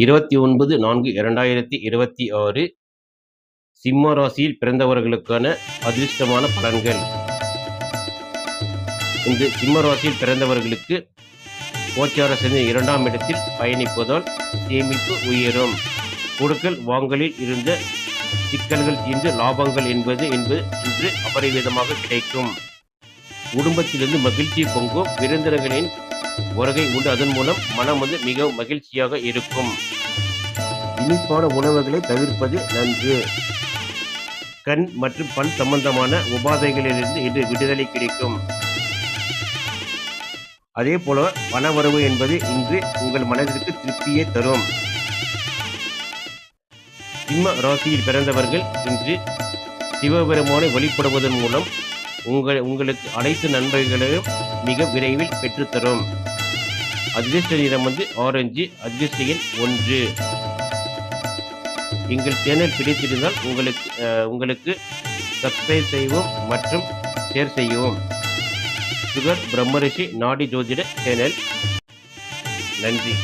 29/4/2026 சிம்ம ராசியில் பிறந்தவர்களுக்கான அதிர்ஷ்டமான பலன்கள். இந்த சிம்ம ராசியில் பிறந்தவர்களுக்கு கோச்சார சனி 2ஆம் இடத்தில் பயணிப்பதால் சேமிப்பு உயரும். கொடுக்கல் வாங்கலில் இருந்த சிக்கல்கள் தீர்ந்து லாபங்கள் என்பது இன்று அபரிவிதமாக கிடைக்கும். குடும்பத்திலிருந்து மகிழ்ச்சி பொங்கும். விருந்தினர்களின் வருகை உண்டு. அதன் மூலம் மனம் மிகவும் மகிழ்ச்சியாக இருக்கும். இனிப்பான உணவுகளை தவிர்ப்பது நன்று. கண் மற்றும் பல் சம்பந்தமான உபாதைகளிலிருந்து இன்று விடுதலை கிடைக்கும். அதே போல பணவரவு என்பது இன்று உங்கள் மனதிற்கு திருப்தியை தரும். சிம்ம ராசியில் பிறந்தவர்கள் இன்று சிவபெருமானை வழிபடுவதன் மூலம் உங்களுக்கு அனைத்து நன்மைகளையும் மிக விரைவில் பெற்றுத்தரும். அதிர்ஷ்ட நிறம் ஆரஞ்சு. அதிர்ஷ்ட எண் 1. எங்கள் சேனல் பிடித்திருந்தால் உங்களுக்கு சப்ஸ்கிரைப் செய்யவும் மற்றும் ஷேர் செய்யவும். சுகர் பிரம்மரிஷி நாடி ஜோதிட சேனல். நன்றி.